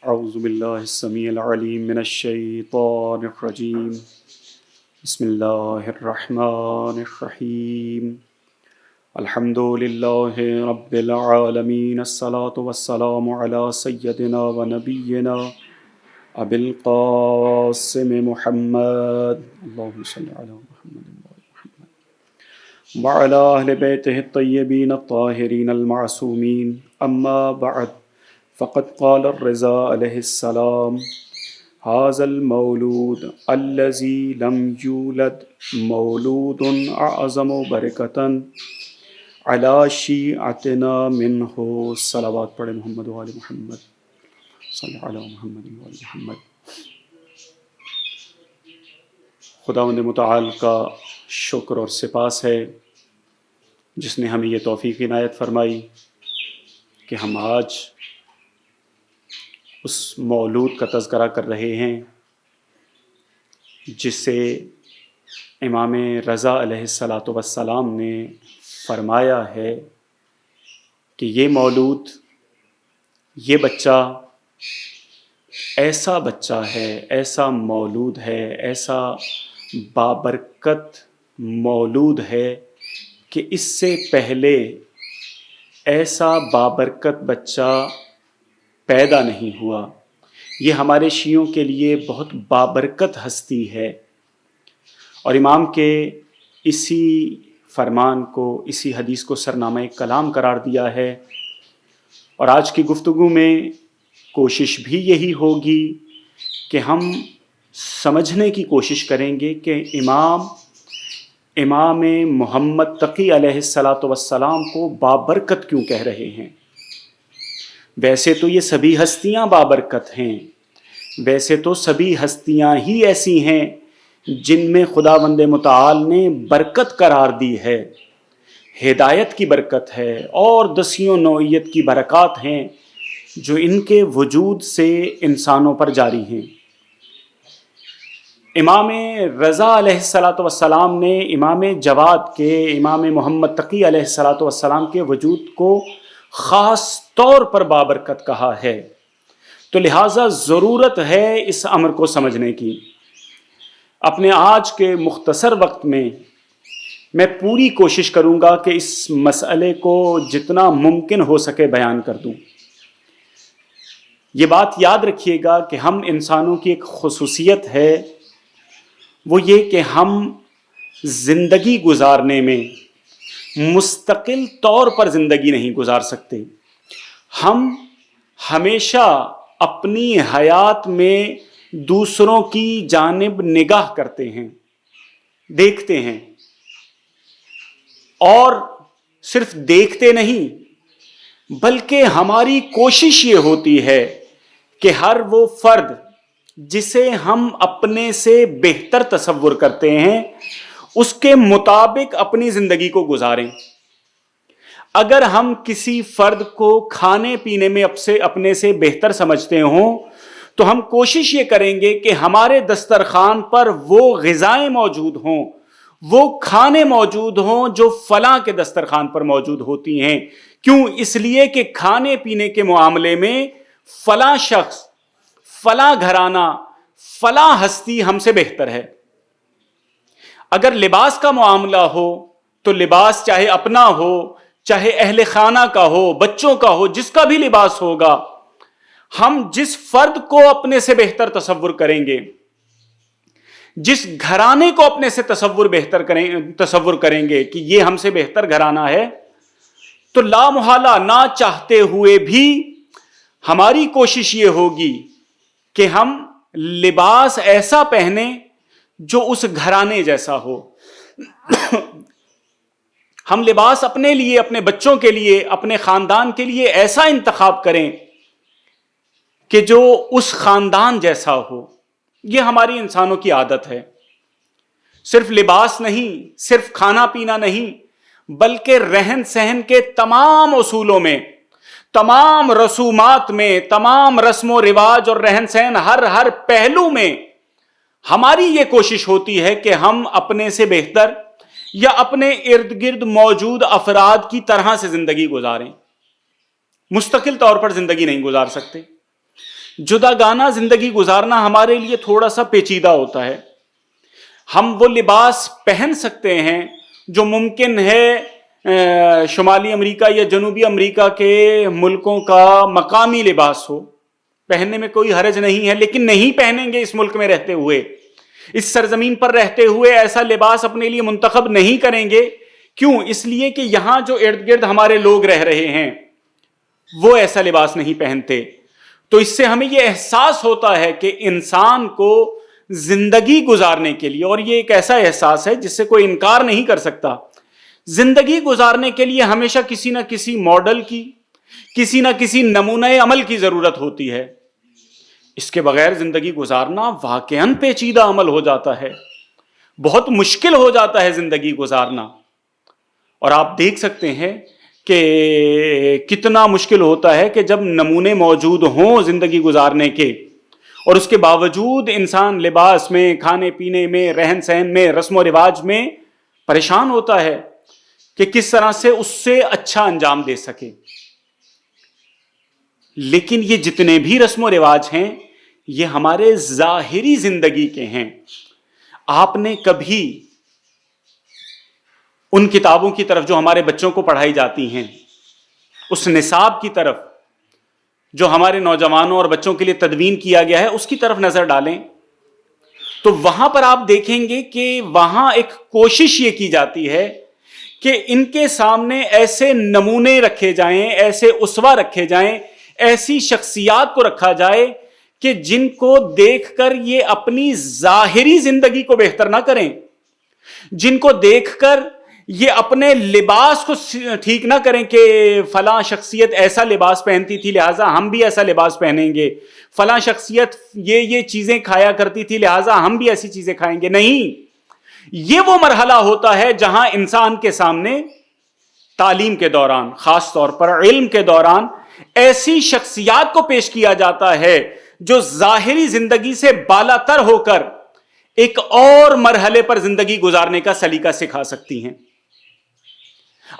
اعوذ باللہ السمیع العلیم من الشیطان الرجیم بسم اللہ الرحمن الرحیم الحمد للہ رب العالمین الصلاة والسلام علی سیدنا و نبینا ابی القاسم محمد اللہم صلی علی محمد وعلی اہل بیتہ الطیبین الطاہرین المعصومین اما بعد فقد قال الرضا علیہ السلام هذا المولود الذي لم يولد مولود اعظم برکة على شیعتنا منه صلوات پڑھیں محمد و آل محمد صلی علی محمد و آل محمد۔ خداوند متعال کا شکر اور سپاس ہے جس نے ہمیں یہ توفیق عنایت فرمائی کہ ہم آج اس مولود کا تذکرہ کر رہے ہیں جس سے امام رضا علیہ الصلاۃ والسلام نے فرمایا ہے کہ یہ مولود، یہ بچہ ایسا بچہ ہے، ایسا مولود ہے، ایسا بابرکت مولود ہے کہ اس سے پہلے ایسا بابرکت بچہ پیدا نہیں ہوا۔ یہ ہمارے شیعوں کے لیے بہت بابرکت ہستی ہے، اور امام کے اسی فرمان کو، اسی حدیث کو سرنامہ کلام قرار دیا ہے۔ اور آج کی گفتگو میں کوشش بھی یہی ہوگی کہ ہم سمجھنے کی کوشش کریں گے کہ امام محمد تقی علیہ الصلاۃ والسلام کو بابرکت کیوں کہہ رہے ہیں۔ ویسے تو یہ سبھی ہستیاں بابرکت ہیں، ویسے تو سبھی ہستیاں ہی ایسی ہیں جن میں خداوند متعال نے برکت قرار دی ہے، ہدایت کی برکت ہے اور دسیوں نوعیت کی برکات ہیں جو ان کے وجود سے انسانوں پر جاری ہیں۔ امام رضا علیہ الصلاۃ والسلام نے امام جواد کے، امام محمد تقی علیہ الصلاۃ والسلام کے وجود کو خاص طور پر بابرکت کہا ہے، تو لہٰذا ضرورت ہے اس امر کو سمجھنے کی۔ اپنے آج کے مختصر وقت میں پوری کوشش کروں گا کہ اس مسئلے کو جتنا ممکن ہو سکے بیان کر دوں۔ یہ بات یاد رکھیے گا کہ ہم انسانوں کی ایک خصوصیت ہے، وہ یہ کہ ہم زندگی گزارنے میں مستقل طور پر زندگی نہیں گزار سکتے۔ ہم ہمیشہ اپنی حیات میں دوسروں کی جانب نگاہ کرتے ہیں، دیکھتے ہیں، اور صرف دیکھتے نہیں بلکہ ہماری کوشش یہ ہوتی ہے کہ ہر وہ فرد جسے ہم اپنے سے بہتر تصور کرتے ہیں اس کے مطابق اپنی زندگی کو گزاریں۔ اگر ہم کسی فرد کو کھانے پینے میں اپنے سے بہتر سمجھتے ہوں تو ہم کوشش یہ کریں گے کہ ہمارے دسترخوان پر وہ غذائیں موجود ہوں، وہ کھانے موجود ہوں جو فلاں کے دسترخوان پر موجود ہوتی ہیں۔ کیوں؟ اس لیے کہ کھانے پینے کے معاملے میں فلاں شخص، فلاں گھرانہ، فلاں ہستی ہم سے بہتر ہے۔ اگر لباس کا معاملہ ہو تو لباس چاہے اپنا ہو، چاہے اہل خانہ کا ہو، بچوں کا ہو، جس کا بھی لباس ہوگا، ہم جس فرد کو اپنے سے بہتر تصور کریں گے، جس گھرانے کو اپنے سے تصور کریں گے کہ یہ ہم سے بہتر گھرانہ ہے، تو لا محالہ نہ چاہتے ہوئے بھی ہماری کوشش یہ ہوگی کہ ہم لباس ایسا پہنیں جو اس گھرانے جیسا ہو۔ ہم لباس اپنے لیے، اپنے بچوں کے لیے، اپنے خاندان کے لیے ایسا انتخاب کریں کہ جو اس خاندان جیسا ہو۔ یہ ہماری انسانوں کی عادت ہے۔ صرف لباس نہیں، صرف کھانا پینا نہیں، بلکہ رہن سہن کے تمام اصولوں میں، تمام رسومات میں، تمام رسم و رواج اور رہن سہن ہر پہلو میں ہماری یہ کوشش ہوتی ہے کہ ہم اپنے سے بہتر یا اپنے ارد گرد موجود افراد کی طرح سے زندگی گزاریں۔ مستقل طور پر زندگی نہیں گزار سکتے۔ جداگانہ زندگی گزارنا ہمارے لیے تھوڑا سا پیچیدہ ہوتا ہے. ہم وہ لباس پہن سکتے ہیں جو ممکن ہے شمالی امریکہ یا جنوبی امریکہ کے ملکوں کا مقامی لباس ہو، پہننے میں کوئی حرج نہیں ہے، لیکن نہیں پہنیں گے. اس ملک میں رہتے ہوئے، اس سرزمین پر رہتے ہوئے ایسا لباس اپنے لیے منتخب نہیں کریں گے. کیوں؟ اس لیے کہ یہاں جو ارد گرد ہمارے لوگ رہ رہے ہیں وہ ایسا لباس نہیں پہنتے. تو اس سے ہمیں یہ احساس ہوتا ہے کہ انسان کو زندگی گزارنے کے لیے، اور یہ ایک ایسا احساس ہے جس سے کوئی انکار نہیں کر سکتا، زندگی گزارنے کے لیے ہمیشہ کسی نہ کسی ماڈل کی، کسی نہ کسی نمونہ عمل کی ضرورت ہوتی ہے. اس کے بغیر زندگی گزارنا واقعاً پیچیدہ عمل ہو جاتا ہے، بہت مشکل ہو جاتا ہے زندگی گزارنا. اور آپ دیکھ سکتے ہیں کہ کتنا مشکل ہوتا ہے کہ جب نمونے موجود ہوں زندگی گزارنے کے، اور اس کے باوجود انسان لباس میں، کھانے پینے میں، رہن سہن میں، رسم و رواج میں پریشان ہوتا ہے کہ کس طرح سے اس سے اچھا انجام دے سکے. لیکن یہ جتنے بھی رسم و رواج ہیں یہ ہمارے ظاہری زندگی کے ہیں. آپ نے کبھی ان کتابوں کی طرف جو ہمارے بچوں کو پڑھائی جاتی ہیں، اس نصاب کی طرف جو ہمارے نوجوانوں اور بچوں کے لیے تدوین کیا گیا ہے، اس کی طرف نظر ڈالیں تو وہاں پر آپ دیکھیں گے کہ وہاں ایک کوشش یہ کی جاتی ہے کہ ان کے سامنے ایسے نمونے رکھے جائیں، ایسے اسوہ رکھے جائیں، ایسی شخصیات کو رکھا جائے کہ جن کو دیکھ کر یہ اپنی ظاہری زندگی کو بہتر نہ کریں، جن کو دیکھ کر یہ اپنے لباس کو ٹھیک نہ کریں کہ فلاں شخصیت ایسا لباس پہنتی تھی لہٰذا ہم بھی ایسا لباس پہنیں گے، فلاں شخصیت یہ چیزیں کھایا کرتی تھی لہٰذا ہم بھی ایسی چیزیں کھائیں گے. نہیں، یہ وہ مرحلہ ہوتا ہے جہاں انسان کے سامنے تعلیم کے دوران، خاص طور پر علم کے دوران، ایسی شخصیات کو پیش کیا جاتا ہے جو ظاہری زندگی سے بالا تر ہو کر ایک اور مرحلے پر زندگی گزارنے کا سلیقہ سکھا سکتی ہیں.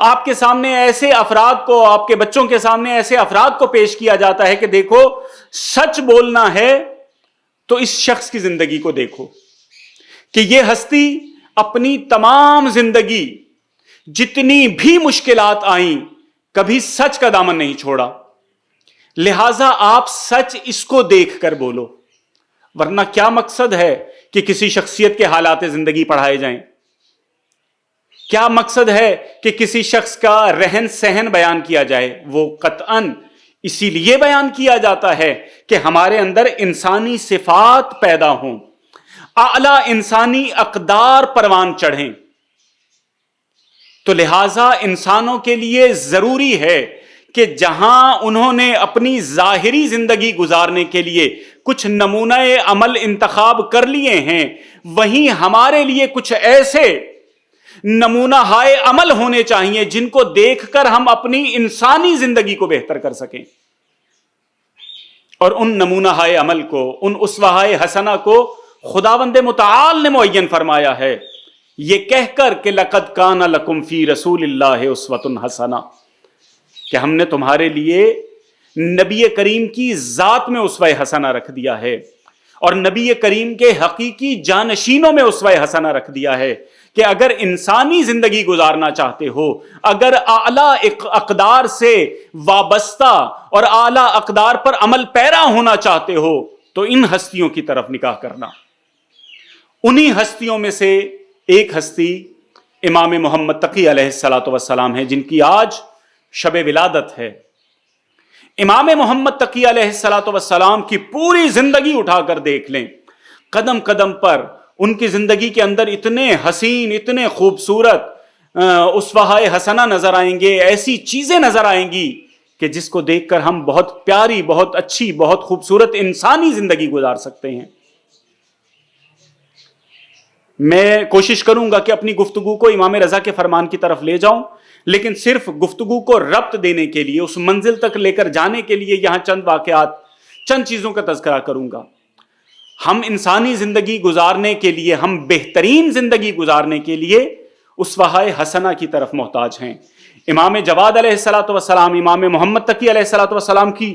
آپ کے سامنے ایسے افراد کو، آپ کے بچوں کے سامنے ایسے افراد کو پیش کیا جاتا ہے کہ دیکھو، سچ بولنا ہے تو اس شخص کی زندگی کو دیکھو کہ یہ ہستی اپنی تمام زندگی جتنی بھی مشکلات آئیں کبھی سچ کا دامن نہیں چھوڑا، لہذا آپ سچ اس کو دیکھ کر بولو. ورنہ کیا مقصد ہے کہ کسی شخصیت کے حالات زندگی پڑھائے جائیں؟ کیا مقصد ہے کہ کسی شخص کا رہن سہن بیان کیا جائے؟ وہ قطعاً اسی لیے بیان کیا جاتا ہے کہ ہمارے اندر انسانی صفات پیدا ہوں، اعلیٰ انسانی اقدار پروان چڑھیں. تو لہٰذا انسانوں کے لیے ضروری ہے کہ جہاں انہوں نے اپنی ظاہری زندگی گزارنے کے لیے کچھ نمونہ عمل انتخاب کر لیے ہیں، وہیں ہمارے لیے کچھ ایسے نمونہ ہائے عمل ہونے چاہیے جن کو دیکھ کر ہم اپنی انسانی زندگی کو بہتر کر سکیں. اور ان نمونہ ہائے عمل کو، ان اسوہ ہائے حسنہ کو خداوند متعال نے معین فرمایا ہے یہ کہہ کر کہ لقد کان لکم فی رسول اللہ اسوۃ حسنہ، کہ ہم نے تمہارے لیے نبی کریم کی ذات میں اسوہ حسنہ رکھ دیا ہے، اور نبی کریم کے حقیقی جانشینوں میں اسوہ حسنہ رکھ دیا ہے کہ اگر انسانی زندگی گزارنا چاہتے ہو، اگر اعلیٰ اقدار سے وابستہ اور اعلیٰ اقدار پر عمل پیرا ہونا چاہتے ہو تو ان ہستیوں کی طرف نگاہ کرنا. انہی ہستیوں میں سے ایک ہستی امام محمد تقی علیہ الصلاۃ والسلام ہے، جن کی آج شب ولادت ہے. امام محمد تقی علیہ الصلاۃ والسلام کی پوری زندگی اٹھا کر دیکھ لیں، قدم قدم پر ان کی زندگی کے اندر اتنے حسین، اتنے خوبصورت اسوہ حسنہ نظر آئیں گے، ایسی چیزیں نظر آئیں گی کہ جس کو دیکھ کر ہم بہت پیاری، بہت اچھی، بہت خوبصورت انسانی زندگی گزار سکتے ہیں. میں کوشش کروں گا کہ اپنی گفتگو کو امام رضا کے فرمان کی طرف لے جاؤں، لیکن صرف گفتگو کو ربط دینے کے لیے، اس منزل تک لے کر جانے کے لیے یہاں چند واقعات، چند چیزوں کا تذکرہ کروں گا. ہم انسانی زندگی گزارنے کے لیے، ہم بہترین زندگی گزارنے کے لیے اسوہ حسنہ کی طرف محتاج ہیں. امام جواد علیہ الصلوۃ والسلام، امام محمد تقی علیہ الصلوۃ والسلام کی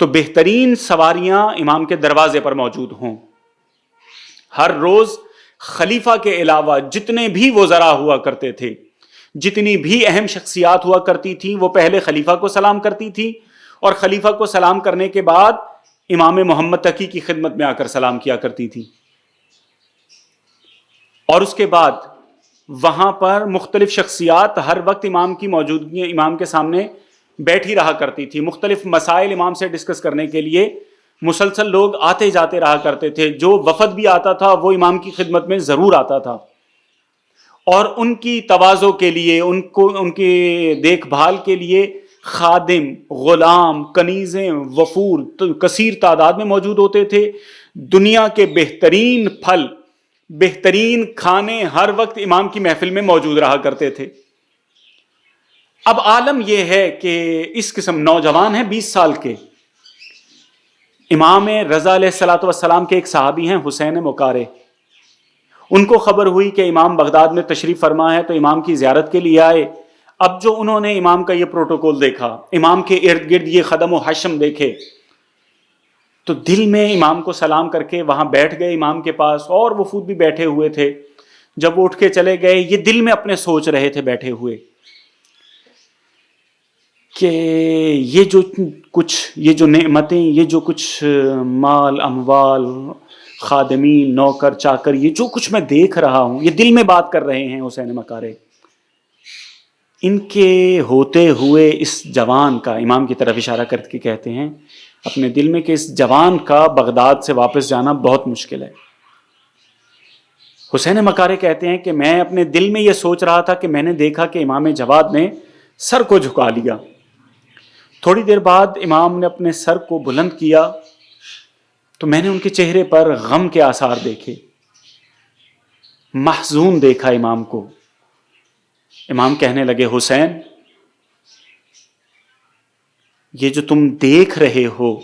تو بہترین سواریاں امام کے دروازے پر موجود ہوں. ہر روز خلیفہ کے علاوہ جتنے بھی وزراء ہوا کرتے تھے، جتنی بھی اہم شخصیات ہوا کرتی تھیں، وہ پہلے خلیفہ کو سلام کرتی تھی، اور خلیفہ کو سلام کرنے کے بعد امام محمد تقی کی خدمت میں آ کر سلام کیا کرتی تھی. اور اس کے بعد وہاں پر مختلف شخصیات ہر وقت امام کی موجودگی، امام کے سامنے بیٹھی رہا کرتی تھی. مختلف مسائل امام سے ڈسکس کرنے کے لیے مسلسل لوگ آتے جاتے رہا کرتے تھے. جو وفد بھی آتا تھا وہ امام کی خدمت میں ضرور آتا تھا، اور ان کی تواضع کے لیے، ان کی دیکھ بھال کے لیے خادم، غلام، کنیزیں، وفور کثیر تعداد میں موجود ہوتے تھے. دنیا کے بہترین پھل، بہترین کھانے ہر وقت امام کی محفل میں موجود رہا کرتے تھے. اب عالم یہ ہے کہ اس قسم نوجوان ہیں 20 سال کے. امام رضا علیہ الصلوۃ والسلام کے ایک صحابی ہیں حسین مکارے. ان کو خبر ہوئی کہ امام بغداد میں تشریف فرما ہے، تو امام کی زیارت کے لیے آئے. اب جو انہوں نے امام کا یہ پروٹوکول دیکھا، امام کے ارد گرد یہ خدم و حشم دیکھے، تو دل میں امام کو سلام کر کے وہاں بیٹھ گئے امام کے پاس، اور وفود بھی بیٹھے ہوئے تھے. جب وہ اٹھ کے چلے گئے، یہ دل میں اپنے سوچ رہے تھے بیٹھے ہوئے کہ یہ جو نعمتیں، یہ جو کچھ مال اموال، خادمین، نوکر چاکر، یہ جو کچھ میں دیکھ رہا ہوں، یہ دل میں بات کر رہے ہیں حسین مکارے. ان کے ہوتے ہوئے اس جوان کا، امام کی طرف اشارہ کر کے کہتے ہیں اپنے دل میں، کہ اس جوان کا بغداد سے واپس جانا بہت مشکل ہے. حسین مکارے کہتے ہیں کہ میں اپنے دل میں یہ سوچ رہا تھا کہ میں نے دیکھا کہ امام جواد نے سر کو جھکا لیا. تھوڑی دیر بعد امام نے اپنے سر کو بلند کیا تو میں نے ان کے چہرے پر غم کے آثار دیکھے، محزون دیکھا امام کو. امام کہنے لگے، حسین، یہ جو تم دیکھ رہے ہو،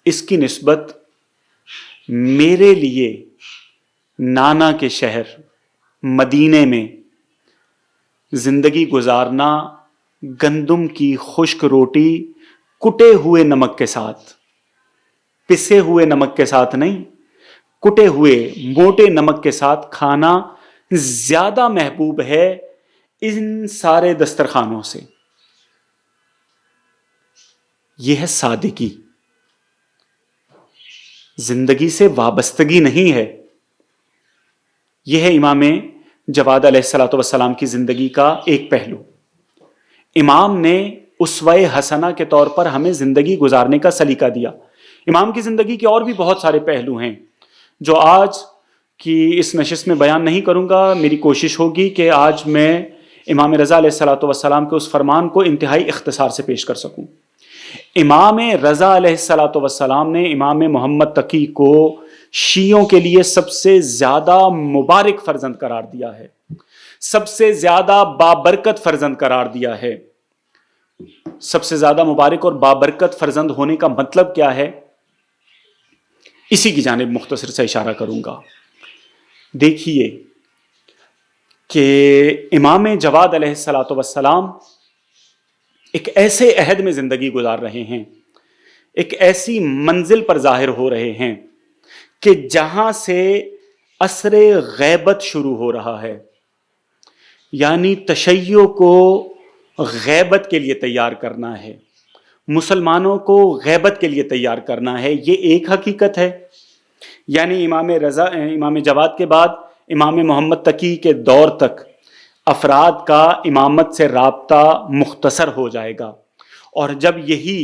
اس کی نسبت میرے لیے نانا کے شہر مدینے میں زندگی گزارنا گندم کی خشک روٹی کٹے ہوئے نمک کے ساتھ، پسے ہوئے نمک کے ساتھ نہیں، کٹے ہوئے موٹے نمک کے ساتھ کھانا زیادہ محبوب ہے ان سارے دسترخوانوں سے. یہ ہے سادگی، زندگی سے وابستگی نہیں ہے. یہ ہے امام جواد علیہ الصلوۃ والسلام کی زندگی کا ایک پہلو. امام نے اسوہ حسنہ کے طور پر ہمیں زندگی گزارنے کا سلیقہ دیا. امام کی زندگی کے اور بھی بہت سارے پہلو ہیں جو آج کی اس نشست میں بیان نہیں کروں گا. میری کوشش ہوگی کہ آج میں امام رضا علیہ الصلوۃ والسلام کے اس فرمان کو انتہائی اختصار سے پیش کر سکوں. امام رضا علیہ الصلوۃ والسلام نے امام محمد تقی کو شیعوں کے لیے سب سے زیادہ مبارک فرزند قرار دیا ہے، سب سے زیادہ بابرکت فرزند قرار دیا ہے. سب سے زیادہ مبارک اور بابرکت فرزند ہونے کا مطلب کیا ہے، اسی کی جانب مختصر سے اشارہ کروں گا. دیکھیے کہ امام جواد علیہ الصلوۃ والسلام ایک ایسے عہد میں زندگی گزار رہے ہیں، ایک ایسی منزل پر ظاہر ہو رہے ہیں کہ جہاں سے عصر غیبت شروع ہو رہا ہے. یعنی تشیع کو غیبت کے لیے تیار کرنا ہے، مسلمانوں کو غیبت کے لیے تیار کرنا ہے. یہ ایک حقیقت ہے. یعنی امام جواد کے بعد امام محمد تقی کے دور تک افراد کا امامت سے رابطہ مختصر ہو جائے گا، اور جب یہی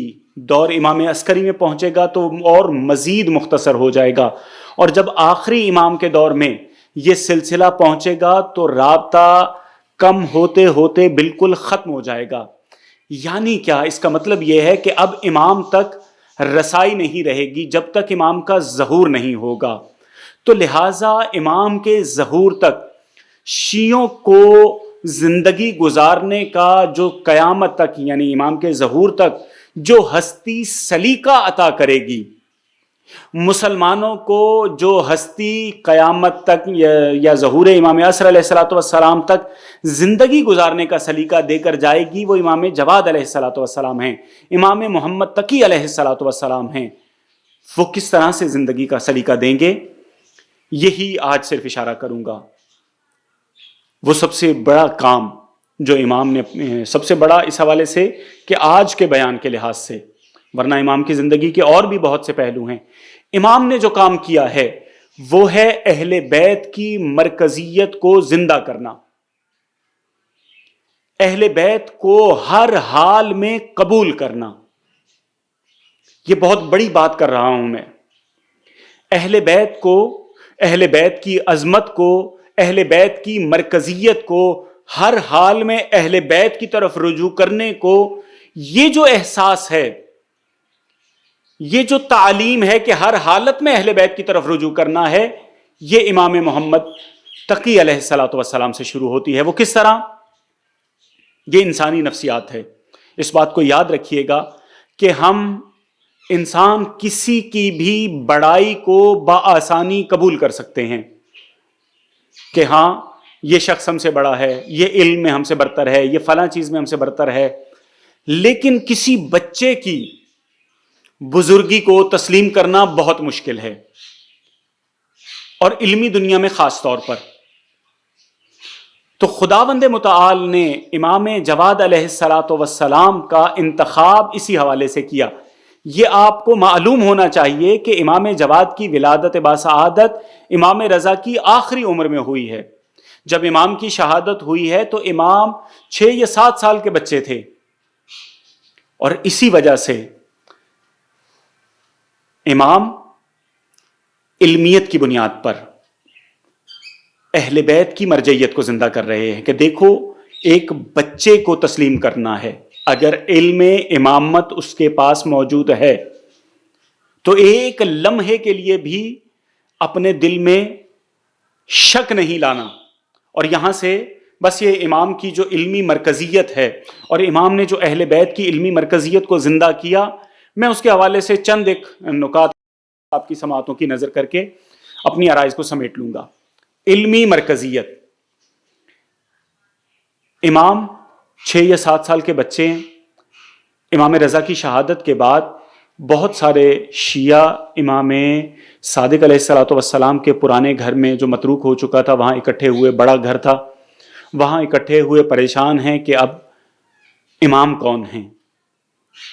دور امام عسکری میں پہنچے گا تو اور مزید مختصر ہو جائے گا، اور جب آخری امام کے دور میں یہ سلسلہ پہنچے گا تو رابطہ کم ہوتے ہوتے بالکل ختم ہو جائے گا. یعنی کیا؟ اس کا مطلب یہ ہے کہ اب امام تک رسائی نہیں رہے گی جب تک امام کا ظہور نہیں ہوگا. تو لہٰذا امام کے ظہور تک شیعوں کو زندگی گزارنے کا جو قیامت تک، یعنی امام کے ظہور تک جو ہستی سلیقہ عطا کرے گی، مسلمانوں کو جو ہستی قیامت تک یا ظہور امام اصغر علیہ الصلوۃ والسلام تک زندگی گزارنے کا سلیقہ دے کر جائے گی، وہ امام جواد علیہ الصلوۃ والسلام ہیں، امام محمد تقی علیہ الصلوۃ والسلام ہیں۔ وہ کس طرح سے زندگی کا سلیقہ دیں گے، یہی آج صرف اشارہ کروں گا۔ وہ سب سے بڑا کام جو امام نے، سب سے بڑا اس حوالے سے کہ آج کے بیان کے لحاظ سے، ورنہ امام کی زندگی کے اور بھی بہت سے پہلو ہیں، امام نے جو کام کیا ہے وہ ہے اہل بیت کی مرکزیت کو زندہ کرنا، اہل بیت کو ہر حال میں قبول کرنا۔ یہ بہت بڑی بات کر رہا ہوں میں۔ اہل بیت کو، اہل بیت کی عظمت کو، اہل بیت کی مرکزیت کو، ہر حال میں اہل بیت کی طرف رجوع کرنے کو، یہ جو احساس ہے، یہ جو تعلیم ہے کہ ہر حالت میں اہل بیت کی طرف رجوع کرنا ہے، یہ امام محمد تقی علیہ الصلوۃ والسلام سے شروع ہوتی ہے۔ وہ کس طرح؟ یہ انسانی نفسیات ہے۔ اس بات کو یاد رکھیے گا کہ ہم انسان کسی کی بھی بڑائی کو بآسانی قبول کر سکتے ہیں کہ ہاں یہ شخص ہم سے بڑا ہے، یہ علم میں ہم سے برتر ہے، یہ فلاں چیز میں ہم سے برتر ہے، لیکن کسی بچے کی بزرگی کو تسلیم کرنا بہت مشکل ہے، اور علمی دنیا میں خاص طور پر۔ تو خداوند متعال نے امام جواد علیہ الصلوۃ والسلام کا انتخاب اسی حوالے سے کیا۔ یہ آپ کو معلوم ہونا چاہیے کہ امام جواد کی ولادت باسعادت امام رضا کی آخری عمر میں ہوئی ہے۔ جب امام کی شہادت ہوئی ہے تو امام 6 یا 7 سال کے بچے تھے، اور اسی وجہ سے امام علمیت کی بنیاد پر اہل بیت کی مرجعیت کو زندہ کر رہے ہیں کہ دیکھو ایک بچے کو تسلیم کرنا ہے، اگر علم امامت اس کے پاس موجود ہے تو ایک لمحے کے لیے بھی اپنے دل میں شک نہیں لانا۔ اور یہاں سے بس یہ امام کی جو علمی مرکزیت ہے، اور امام نے جو اہل بیت کی علمی مرکزیت کو زندہ کیا، میں اس کے حوالے سے چند ایک نکات آپ کی سماعتوں کی نظر کر کے اپنی آرائز کو سمیٹ لوں گا۔ علمی مرکزیت، امام 6 یا 7 سال کے بچے ہیں۔ امام رضا کی شہادت کے بعد بہت سارے شیعہ امام صادق علیہ الصلوۃ والسلام کے پرانے گھر میں جو متروک ہو چکا تھا وہاں اکٹھے ہوئے، بڑا گھر تھا، وہاں اکٹھے ہوئے پریشان ہیں کہ اب امام کون ہیں،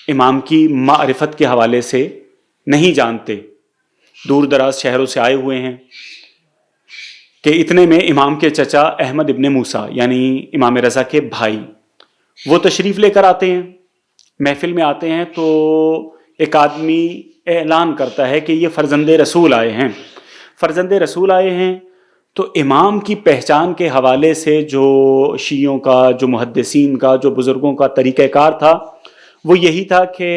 امام کی معرفت کے حوالے سے نہیں جانتے، دور دراز شہروں سے آئے ہوئے ہیں۔ کہ اتنے میں امام کے چچا احمد ابن موسیٰ یعنی امام رضا کے بھائی وہ تشریف لے کر آتے ہیں، محفل میں آتے ہیں، تو ایک آدمی اعلان کرتا ہے کہ یہ فرزند رسول آئے ہیں۔ فرزند رسول آئے ہیں تو امام کی پہچان کے حوالے سے جو شیعوں کا، جو محدثین کا، جو بزرگوں کا طریقہ کار تھا وہ یہی تھا کہ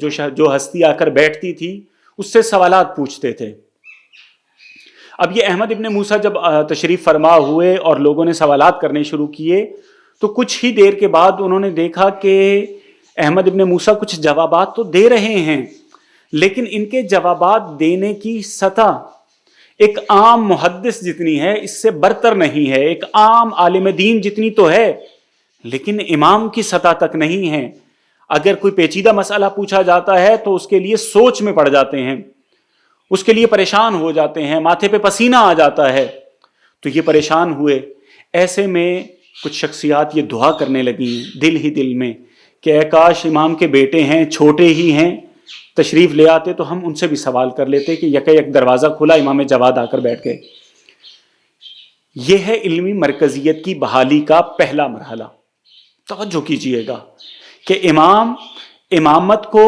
جو ہستی آ کر بیٹھتی تھی اس سے سوالات پوچھتے تھے۔ اب یہ احمد ابن موسیٰ جب تشریف فرما ہوئے اور لوگوں نے سوالات کرنے شروع کیے تو کچھ ہی دیر کے بعد انہوں نے دیکھا کہ احمد ابن موسیٰ کچھ جوابات تو دے رہے ہیں، لیکن ان کے جوابات دینے کی سطح ایک عام محدث جتنی ہے اس سے برتر نہیں ہے، ایک عام عالم دین جتنی تو ہے، لیکن امام کی سطح تک نہیں ہے۔ اگر کوئی پیچیدہ مسئلہ پوچھا جاتا ہے تو اس کے لیے سوچ میں پڑ جاتے ہیں، اس کے لیے پریشان ہو جاتے ہیں، ماتھے پہ پسینہ آ جاتا ہے۔ تو یہ پریشان ہوئے۔ ایسے میں کچھ شخصیات یہ دعا کرنے لگیں دل ہی دل میں کہ اے کاش امام کے بیٹے ہیں، چھوٹے ہی ہیں، تشریف لے آتے تو ہم ان سے بھی سوال کر لیتے، کہ یک یک دروازہ کھلا، امام جواد آ کر بیٹھ گئے۔ یہ ہے علمی مرکزیت کی بحالی کا پہلا مرحلہ۔ توجہ کیجئے گا کہ امام امامت کو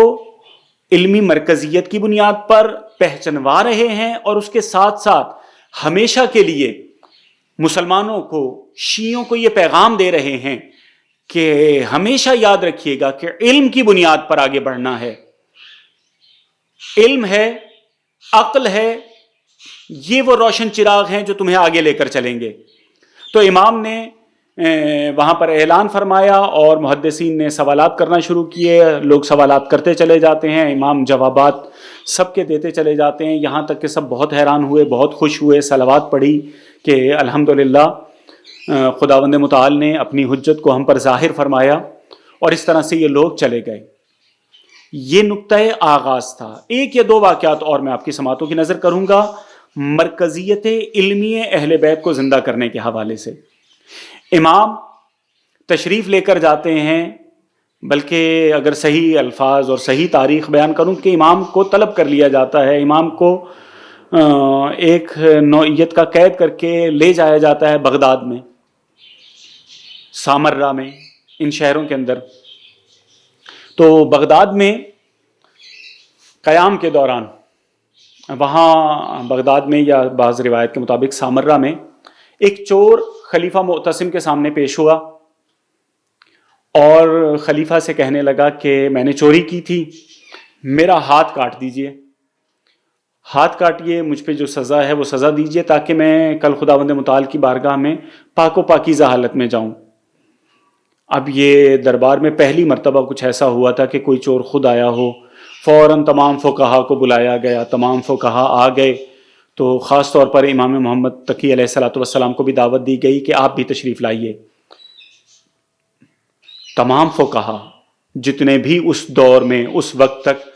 علمی مرکزیت کی بنیاد پر پہچنوا رہے ہیں، اور اس کے ساتھ ساتھ ہمیشہ کے لیے مسلمانوں کو، شیعوں کو یہ پیغام دے رہے ہیں کہ ہمیشہ یاد رکھیے گا کہ علم کی بنیاد پر آگے بڑھنا ہے۔ علم ہے، عقل ہے، یہ وہ روشن چراغ ہیں جو تمہیں آگے لے کر چلیں گے۔ تو امام نے وہاں پر اعلان فرمایا اور محدثین نے سوالات کرنا شروع کیے. لوگ سوالات کرتے چلے جاتے ہیں, امام جوابات سب کے دیتے چلے جاتے ہیں, یہاں تک کہ سب بہت حیران ہوئے, بہت خوش ہوئے, صلوات پڑھی کہ الحمدللہ خداوند متعال نے اپنی حجت کو ہم پر ظاہر فرمایا. اور اس طرح سے یہ لوگ چلے گئے. یہ نقطۂ آغاز تھا. ایک یا دو واقعات اور میں آپ کی سماعتوں کی نظر کروں گا مرکزیت علمی اہل بیت کو زندہ کرنے کے حوالے سے. امام تشریف لے کر جاتے ہیں, بلکہ اگر صحیح الفاظ اور صحیح تاریخ بیان کروں کہ امام کو طلب کر لیا جاتا ہے, امام کو ایک نوعیت کا قید کر کے لے جایا جاتا ہے بغداد میں, سامرہ میں, ان شہروں کے اندر. تو بغداد میں قیام کے دوران, وہاں بغداد میں یا بعض روایت کے مطابق سامرہ میں ایک چور خلیفہ معتصم کے سامنے پیش ہوا اور خلیفہ سے کہنے لگا کہ میں نے چوری کی تھی, میرا ہاتھ کاٹ دیجئے, ہاتھ کاٹیے, مجھ پہ جو سزا ہے وہ سزا دیجئے تاکہ میں کل خداوند متعال کی بارگاہ میں پاک و پاکیزہ حالت میں جاؤں. اب یہ دربار میں پہلی مرتبہ کچھ ایسا ہوا تھا کہ کوئی چور خود آیا ہو. فوراً تمام فقہا کو بلایا گیا, تمام فقہا آ گئے. تو خاص طور پر امام محمد تقی علیہ الصلوۃ والسلام کو بھی دعوت دی گئی کہ آپ بھی تشریف لائیے. تمام فقہا جتنے بھی اس دور میں اس وقت تک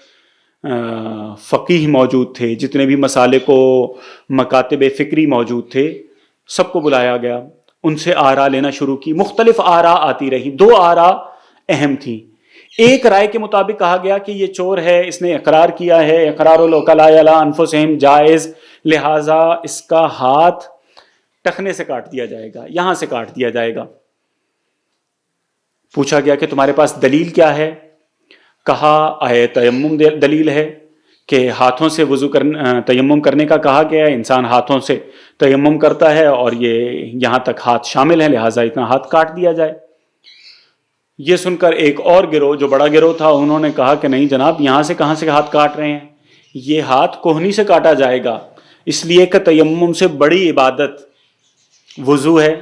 فقیہ موجود تھے, جتنے بھی مسالے کو مکاتب فکری موجود تھے, سب کو بلایا گیا. ان سے آراء لینا شروع کی. مختلف آراء آتی رہی. دو آراء اہم تھیں. ایک رائے کے مطابق کہا گیا کہ یہ چور ہے, اس نے اقرار کیا ہے, اقرار الوکلاء علی انفسہم جائز, لہٰذا اس کا ہاتھ ٹخنے سے کاٹ دیا جائے گا, یہاں سے کاٹ دیا جائے گا. پوچھا گیا کہ تمہارے پاس دلیل کیا ہے؟ کہا آیت تیمم دلیل ہے کہ ہاتھوں سے وضو تیمم کرنے کا کہا گیا ہے, انسان ہاتھوں سے تیمم کرتا ہے اور یہ یہاں تک ہاتھ شامل ہے, لہٰذا اتنا ہاتھ کاٹ دیا جائے. یہ سن کر ایک اور گروہ جو بڑا گروہ تھا, انہوں نے کہا کہ نہیں جناب, یہاں سے کہاں سے ہاتھ کاٹ رہے ہیں, یہ ہاتھ کوہنی سے کاٹا جائے گا, اس لیے کہ تیمم سے بڑی عبادت وضو ہے,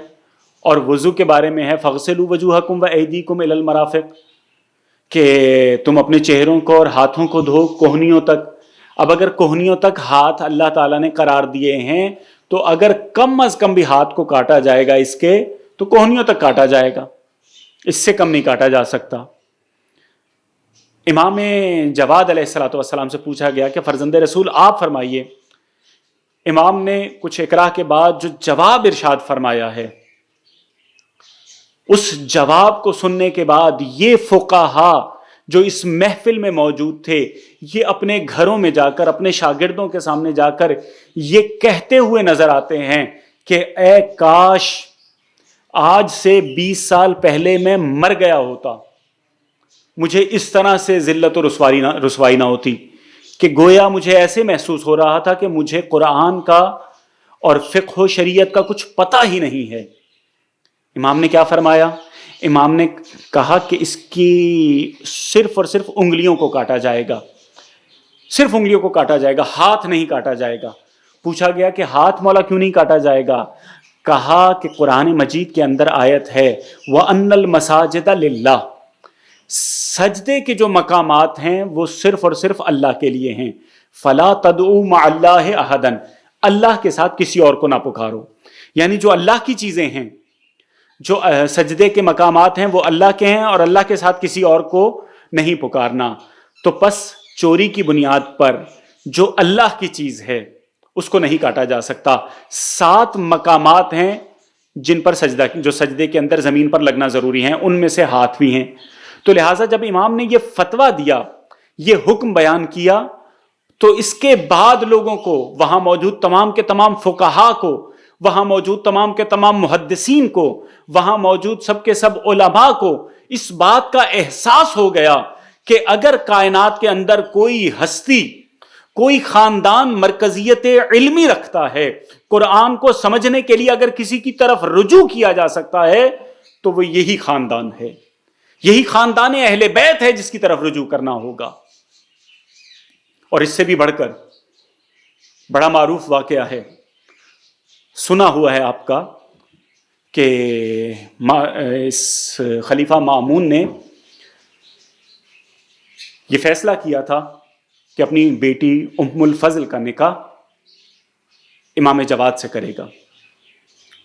اور وضو کے بارے میں ہے فغسلوا وجوہکم وایدیکم الی المرافق, کہ تم اپنے چہروں کو اور ہاتھوں کو دھو کوہنیوں تک. اب اگر کوہنیوں تک ہاتھ اللہ تعالیٰ نے قرار دیے ہیں, تو اگر کم از کم بھی ہاتھ کو کاٹا جائے گا اس کے, تو کوہنیوں تک کاٹا جائے گا, اس سے کم نہیں کاٹا جا سکتا. امام جواد علیہ الصلوۃ والسلام سے پوچھا گیا کہ فرزند رسول آپ فرمائیے. امام نے کچھ اقرا کے بعد جو جواب ارشاد فرمایا ہے, اس جواب کو سننے کے بعد یہ فقہا جو اس محفل میں موجود تھے, یہ اپنے گھروں میں جا کر, اپنے شاگردوں کے سامنے جا کر یہ کہتے ہوئے نظر آتے ہیں کہ اے کاش آج سے 20 سال پہلے میں مر گیا ہوتا, مجھے اس طرح سے ذلت و رسوائی نہ ہوتی, کہ گویا مجھے ایسے محسوس ہو رہا تھا کہ مجھے قرآن کا اور فقہ و شریعت کا کچھ پتہ ہی نہیں ہے. امام نے کیا فرمایا؟ امام نے کہا کہ اس کی صرف اور صرف انگلیوں کو کاٹا جائے گا, صرف انگلیوں کو کاٹا جائے گا, ہاتھ نہیں کاٹا جائے گا. پوچھا گیا کہ ہاتھ مولا کیوں نہیں کاٹا جائے گا؟ کہا کہ قرآن مجید کے اندر آیت ہے وَأَنَّ الْمَسَاجِدَ لِلَّهِ, سجدے کے جو مقامات ہیں وہ صرف اور صرف اللہ کے لیے ہیں. فَلَا تَدْعُوا مَعَ اللَّهِ أَحَدًا, اللہ کے ساتھ کسی اور کو نہ پکارو. یعنی جو اللہ کی چیزیں ہیں, جو سجدے کے مقامات ہیں وہ اللہ کے ہیں, اور اللہ کے ساتھ کسی اور کو نہیں پکارنا. تو پس چوری کی بنیاد پر جو اللہ کی چیز ہے اس کو نہیں کاٹا جا سکتا. 7 مقامات ہیں جن پر سجدہ, جو سجدے کے اندر زمین پر لگنا ضروری ہیں, ان میں سے ہاتھ بھی ہیں. تو لہٰذا جب امام نے یہ فتویٰ دیا, یہ حکم بیان کیا, تو اس کے بعد لوگوں کو, وہاں موجود تمام کے تمام فقہا کو, وہاں موجود تمام کے تمام محدثین کو, وہاں موجود سب کے سب علماء کو اس بات کا احساس ہو گیا کہ اگر کائنات کے اندر کوئی ہستی, کوئی خاندان مرکزیت علمی رکھتا ہے, قرآن کو سمجھنے کے لیے اگر کسی کی طرف رجوع کیا جا سکتا ہے, تو وہ یہی خاندان ہے, یہی خاندان اہل بیت ہے جس کی طرف رجوع کرنا ہوگا. اور اس سے بھی بڑھ کر بڑا معروف واقعہ ہے, سنا ہوا ہے آپ کا, کہ اس خلیفہ مامون نے یہ فیصلہ کیا تھا کہ اپنی بیٹی ام الفضل کا نکاح امام جواد سے کرے گا.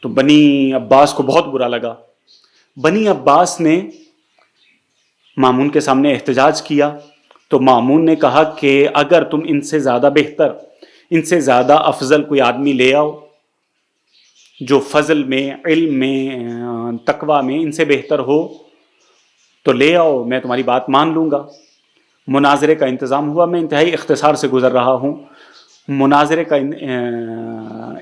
تو بنی عباس کو بہت برا لگا. بنی عباس نے مامون کے سامنے احتجاج کیا. تو مامون نے کہا کہ اگر تم ان سے زیادہ بہتر، ان سے زیادہ افضل کوئی آدمی لے آؤ جو فضل میں، علم میں، تقوی میں ان سے بہتر ہو تو لے آؤ، میں تمہاری بات مان لوں گا. مناظرے کا انتظام ہوا. میں انتہائی اختصار سے گزر رہا ہوں. مناظرے کا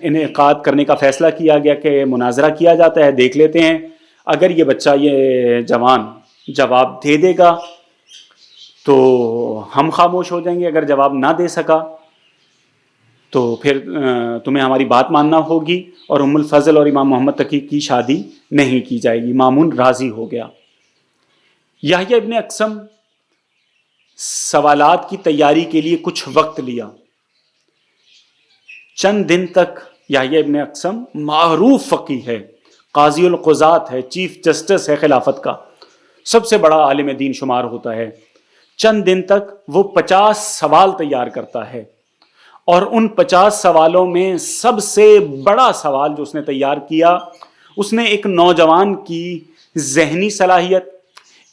انعقاد کرنے کا فیصلہ کیا گیا کہ مناظرہ کیا جاتا ہے، دیکھ لیتے ہیں. اگر یہ بچہ، یہ جوان جواب دے دے گا تو ہم خاموش ہو جائیں گے، اگر جواب نہ دے سکا تو پھر تمہیں ہماری بات ماننا ہوگی اور ام الفضل اور امام محمد تقی کی شادی نہیں کی جائے گی. مامون راضی ہو گیا. یحییٰ ابن اقسم سوالات کی تیاری کے لیے کچھ وقت لیا. چند دن تک یحییٰ ابن اقسم معروف فقیہ ہے، قاضی القضات ہے، چیف جسٹس ہے خلافت کا، سب سے بڑا عالم دین شمار ہوتا ہے. چند دن تک وہ 50 سوال تیار کرتا ہے، اور ان 50 سوالوں میں سب سے بڑا سوال جو اس نے تیار کیا، اس نے ایک نوجوان کی ذہنی صلاحیت،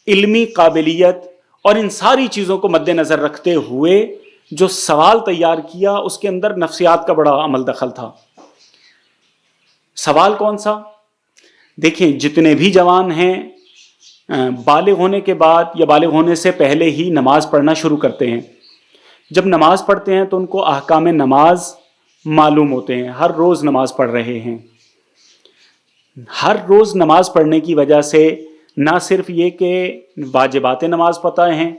علمی قابلیت اور ان ساری چیزوں کو مد نظر رکھتے ہوئے جو سوال تیار کیا، اس کے اندر نفسیات کا بڑا عمل دخل تھا. سوال کون سا؟ دیکھیں، جتنے بھی جوان ہیں بالغ ہونے کے بعد یا بالغ ہونے سے پہلے ہی نماز پڑھنا شروع کرتے ہیں. جب نماز پڑھتے ہیں تو ان کو احکام نماز معلوم ہوتے ہیں، ہر روز نماز پڑھ رہے ہیں. ہر روز نماز پڑھنے کی وجہ سے نہ صرف یہ کہ واجبات نماز پتہ ہیں،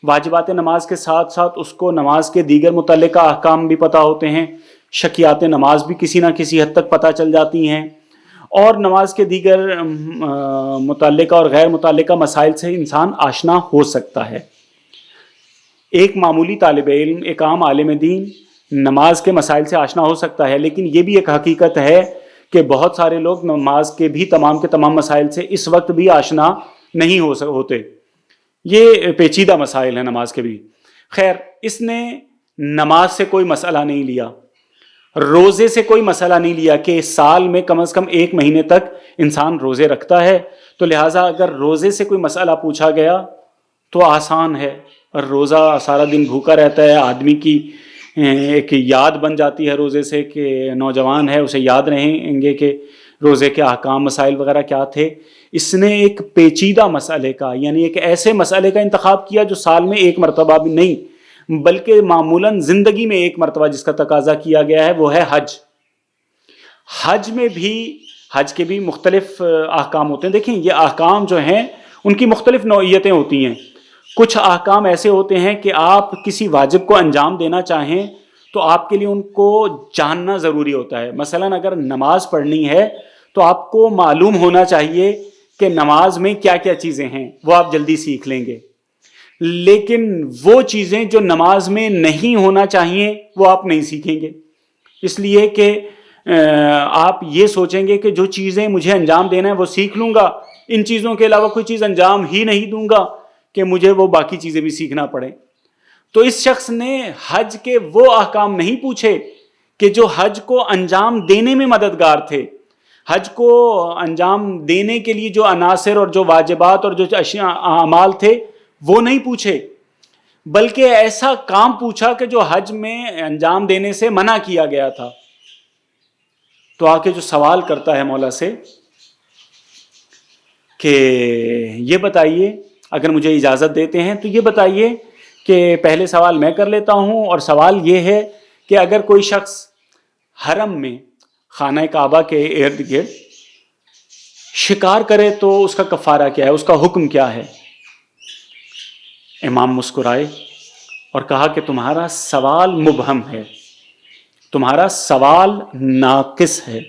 واجبات نماز کے ساتھ ساتھ اس کو نماز کے دیگر متعلقہ احکام بھی پتہ ہوتے ہیں، شکیات نماز بھی کسی نہ کسی حد تک پتہ چل جاتی ہیں، اور نماز کے دیگر متعلقہ اور غیر متعلقہ مسائل سے انسان آشنا ہو سکتا ہے. ایک معمولی طالب علم، ایک عام عالم دین نماز کے مسائل سے آشنا ہو سکتا ہے، لیکن یہ بھی ایک حقیقت ہے کہ بہت سارے لوگ نماز کے بھی تمام مسائل سے اس وقت بھی آشنا نہیں ہوتے. یہ پیچیدہ مسائل ہیں نماز کے بھی. خیر، اس نے نماز سے کوئی مسئلہ نہیں لیا، روزے سے کوئی مسئلہ نہیں لیا کہ سال میں کم از کم 1 مہینے تک انسان روزے رکھتا ہے، تو لہٰذا اگر روزے سے کوئی مسئلہ پوچھا گیا تو آسان ہے. روزہ سارا دن بھوکا رہتا ہے، آدمی کی ایک یاد بن جاتی ہے روزے سے، کہ نوجوان ہے اسے یاد رہیں گے کہ روزے کے احکام مسائل وغیرہ کیا تھے. اس نے ایک پیچیدہ مسئلے کا، یعنی ایک ایسے مسئلے کا انتخاب کیا جو سال میں 1 مرتبہ بھی نہیں بلکہ معمولاً زندگی میں 1 مرتبہ جس کا تقاضا کیا گیا ہے، وہ ہے حج. حج کے بھی مختلف احکام ہوتے ہیں. دیکھیں، یہ احکام جو ہیں ان کی مختلف نوعیتیں ہوتی ہیں. کچھ احکام ایسے ہوتے ہیں کہ آپ کسی واجب کو انجام دینا چاہیں تو آپ کے لیے ان کو جاننا ضروری ہوتا ہے. مثلاً اگر نماز پڑھنی ہے تو آپ کو معلوم ہونا چاہیے کہ نماز میں کیا کیا چیزیں ہیں، وہ آپ جلدی سیکھ لیں گے. لیکن وہ چیزیں جو نماز میں نہیں ہونا چاہیے وہ آپ نہیں سیکھیں گے، اس لیے کہ آپ یہ سوچیں گے کہ جو چیزیں مجھے انجام دینا ہے وہ سیکھ لوں گا، ان چیزوں کے علاوہ کوئی چیز انجام ہی نہیں دوں گا کہ مجھے وہ باقی چیزیں بھی سیکھنا پڑے. تو اس شخص نے حج کے وہ احکام نہیں پوچھے کہ جو حج کو انجام دینے میں مددگار تھے. حج کو انجام دینے کے لیے جو عناصر اور جو واجبات اور جو اعمال تھے وہ نہیں پوچھے، بلکہ ایسا کام پوچھا کہ جو حج میں انجام دینے سے منع کیا گیا تھا. تو آ کے جو سوال کرتا ہے مولا سے کہ یہ بتائیے، اگر مجھے اجازت دیتے ہیں تو یہ بتائیے کہ پہلے سوال میں کر لیتا ہوں، اور سوال یہ ہے کہ اگر کوئی شخص حرم میں خانہ کعبہ کے ارد گرد شکار کرے تو اس کا کفارہ کیا ہے، اس کا حکم کیا ہے؟ امام مسکرائے اور کہا کہ تمہارا سوال مبہم ہے، تمہارا سوال ناقص ہے.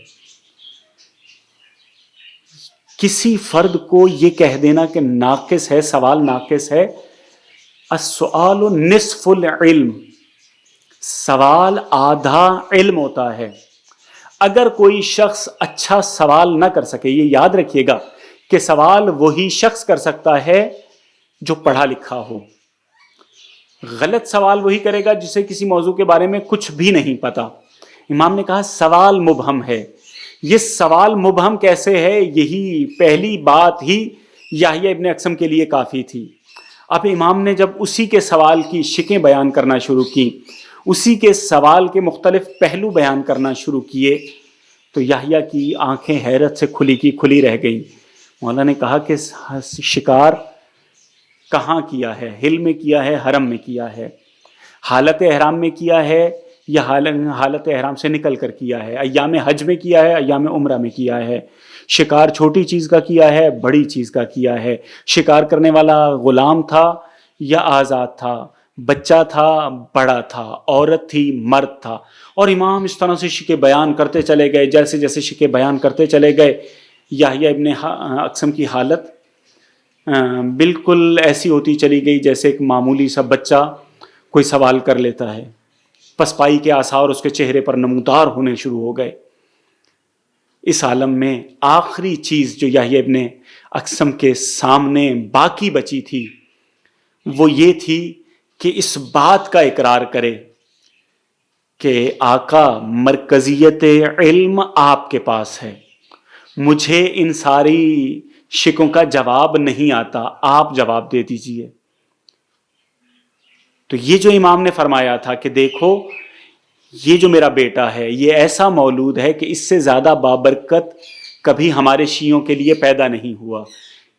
کسی فرد کو یہ کہہ دینا کہ ناقص ہے، سوال ناقص ہے، السؤال نصف العلم، سوال آدھا علم ہوتا ہے. اگر کوئی شخص اچھا سوال نہ کر سکے، یہ یاد رکھیے گا کہ سوال وہی شخص کر سکتا ہے جو پڑھا لکھا ہو، غلط سوال وہی کرے گا جسے کسی موضوع کے بارے میں کچھ بھی نہیں پتا۔ امام نے کہا سوال مبہم ہے۔ یہ سوال مبہم کیسے ہے، یہی پہلی بات ہی یحییٰ ابن اقسم کے لیے کافی تھی۔ اب امام نے جب اسی کے سوال کی شکیں بیان کرنا شروع کی، اسی کے سوال کے مختلف پہلو بیان کرنا شروع کیے، تو یحییٰ کی آنکھیں حیرت سے کھلی کی کھلی رہ گئیں۔ مولا نے کہا کہ شکار کہاں کیا ہے، ہل میں کیا ہے، حرم میں کیا ہے، حالت احرام میں کیا ہے یا حالت احرام سے نکل کر کیا ہے، ایام حج میں کیا ہے، ایام عمرہ میں کیا ہے، شکار چھوٹی چیز کا کیا ہے، بڑی چیز کا کیا ہے، شکار کرنے والا غلام تھا یا آزاد تھا، بچہ تھا، بڑا تھا، عورت تھی، مرد تھا۔ اور امام اس طرح سے شکے بیان کرتے چلے گئے، جیسے جیسے شکے بیان کرتے چلے گئے، یحییٰ ابن اقسم کی حالت بالکل ایسی ہوتی چلی گئی جیسے ایک معمولی سا بچہ کوئی سوال کر لیتا ہے، پسپائی کے آثار اس کے چہرے پر نمودار ہونے شروع ہو گئے۔ اس عالم میں آخری چیز جو یحییٰ ابن اقسم کے سامنے باقی بچی تھی وہ یہ تھی کہ اس بات کا اقرار کرے کہ آقا مرکزیت علم آپ کے پاس ہے، مجھے ان ساری شکوں کا جواب نہیں آتا، آپ جواب دے دیجئے۔ تو یہ جو امام نے فرمایا تھا کہ دیکھو یہ جو میرا بیٹا ہے یہ ایسا مولود ہے کہ اس سے زیادہ بابرکت کبھی ہمارے شیعوں کے لیے پیدا نہیں ہوا،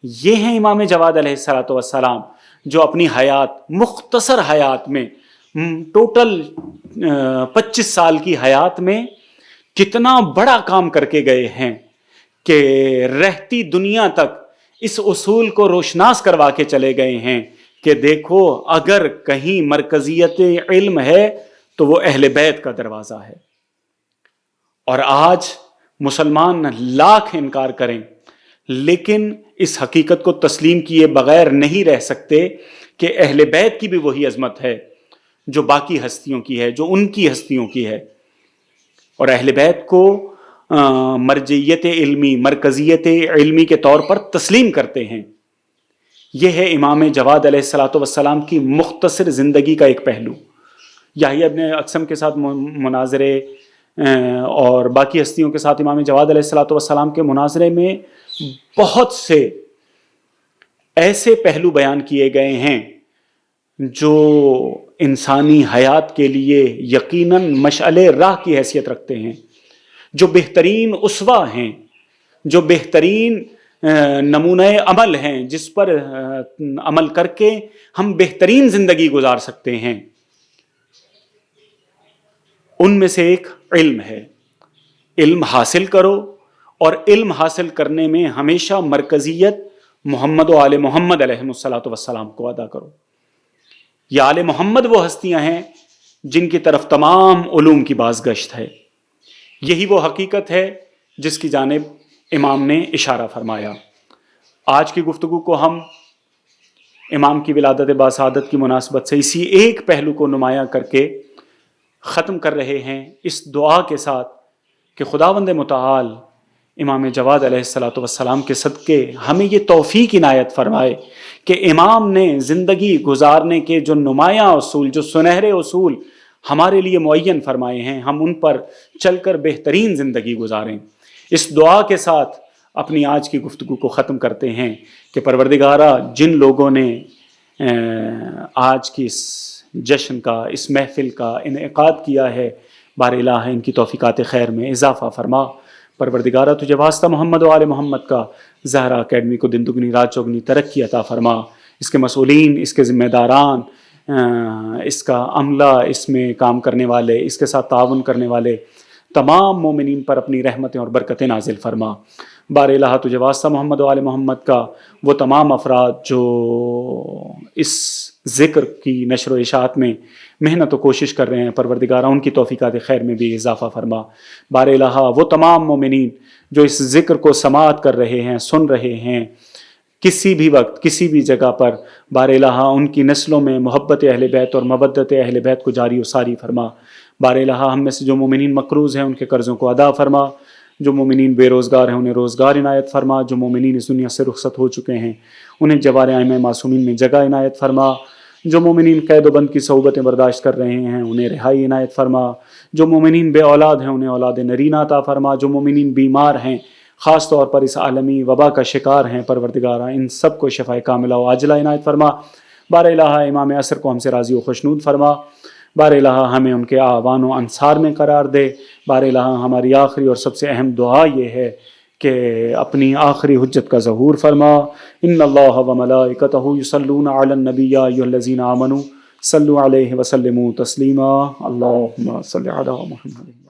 یہ ہیں امام جواد علیہ الصلوۃ والسلام جو اپنی حیات، مختصر حیات میں، ٹوٹل 25 سال کی حیات میں کتنا بڑا کام کر کے گئے ہیں کہ رہتی دنیا تک اس اصول کو روشناس کروا کے چلے گئے ہیں کہ دیکھو اگر کہیں مرکزیت علم ہے تو وہ اہل بیت کا دروازہ ہے۔ اور آج مسلمان لاکھ انکار کریں لیکن اس حقیقت کو تسلیم کیے بغیر نہیں رہ سکتے کہ اہل بیت کی بھی وہی عظمت ہے جو باقی ہستیوں کی ہے، جو ان کی ہستیوں کی ہے، اور اہل بیت کو مرجعیت علمی، مرکزیت علمی کے طور پر تسلیم کرتے ہیں۔ یہ ہے امام جواد علیہ الصلوۃ والسلام کی مختصر زندگی کا ایک پہلو۔ یحییٰ ابن اقسم کے ساتھ مناظرے اور باقی ہستیوں کے ساتھ امام جواد علیہ الصلوۃ والسلام کے مناظرے میں بہت سے ایسے پہلو بیان کیے گئے ہیں جو انسانی حیات کے لیے یقیناً مشعل راہ کی حیثیت رکھتے ہیں، جو بہترین اسوہ ہیں، جو بہترین نمونہ عمل ہیں، جس پر عمل کر کے ہم بہترین زندگی گزار سکتے ہیں۔ ان میں سے ایک علم ہے۔ علم حاصل کرو اور علم حاصل کرنے میں ہمیشہ مرکزیت محمد و آل محمد علیہ الصلوۃ والسلام کو ادا کرو۔ یہ آل محمد وہ ہستیاں ہیں جن کی طرف تمام علوم کی بازگشت ہے، یہی وہ حقیقت ہے جس کی جانب امام نے اشارہ فرمایا۔ آج کی گفتگو کو ہم امام کی ولادت باسعادت کی مناسبت سے اسی ایک پہلو کو نمایاں کر کے ختم کر رہے ہیں، اس دعا کے ساتھ کہ خداوند متعال امام جواد علیہ الصلوۃ والسلام کے صدقے ہمیں یہ توفیق عنایت فرمائے کہ امام نے زندگی گزارنے کے جو نمایاں اصول، جو سنہرے اصول ہمارے لیے معین فرمائے ہیں، ہم ان پر چل کر بہترین زندگی گزاریں۔ اس دعا کے ساتھ اپنی آج کی گفتگو کو ختم کرتے ہیں کہ پروردگارہ جن لوگوں نے آج کی اس جشن کا، اس محفل کا انعقاد کیا ہے، بار الہ ان کی توفیقات خیر میں اضافہ فرما۔ پروردگارہ تجھے واسطہ محمد و آل محمد کا زہرا اکیڈمی کو دن دگنی رات چوگنی ترقی عطا فرما، اس کے مسئولین، اس کے ذمہ داران، اس کا عملہ، اس میں کام کرنے والے، اس کے ساتھ تعاون کرنے والے تمام مومنین پر اپنی رحمتیں اور برکتیں نازل فرما۔ بار الہ تجھے واسطہ محمد و آل محمد کا وہ تمام افراد جو اس ذکر کی نشر و اشاعت میں محنت و کوشش کر رہے ہیں، پروردگارہ ان کی توفیقات خیر میں بھی اضافہ فرما۔ بار الہ وہ تمام مومنین جو اس ذکر کو سماعت کر رہے ہیں، سن رہے ہیں، کسی بھی وقت کسی بھی جگہ پر، بار الہ ان کی نسلوں میں محبت اہل بیت اور مودت اہل بیت کو جاری و ساری فرما۔ بار الہ ہم میں سے جو مومنین مقروض ہیں ان کے قرضوں کو ادا فرما، جو مومنین بے روزگار ہیں انہیں روزگار عنایت فرما، جو مومنین اس دنیا سے رخصت ہو چکے ہیں انہیں جوار ائمہ معصومین میں جگہ عنایت فرما، جو مومنین قید و بند کی صعوبتیں برداشت کر رہے ہیں انہیں رہائی عنایت فرما، جو مومنین بے اولاد ہیں انہیں اولاد نرینہ عطا فرما، جو مومنین بیمار ہیں خاص طور پر اس عالمی وبا کا شکار ہیں پروردگارا ان سب کو شفائے کاملہ و عاجلہ عنایت فرما۔ بار الہ امام عصر کو ہم سے راضی و خوشنود فرما، بار الہ ہمیں ان کے اعوان و انصار میں قرار دے۔ بار الہ ہماری آخری اور سب سے اہم دعا یہ ہے کہ اپنی آخری حجت کا ظہور فرما۔ ان اللہ و ملائکتہ یصلون علی النبی یا ایھا الذین آمنوا صلوا علیہ وسلموا تسلیما۔ اللہم صل علی محمد۔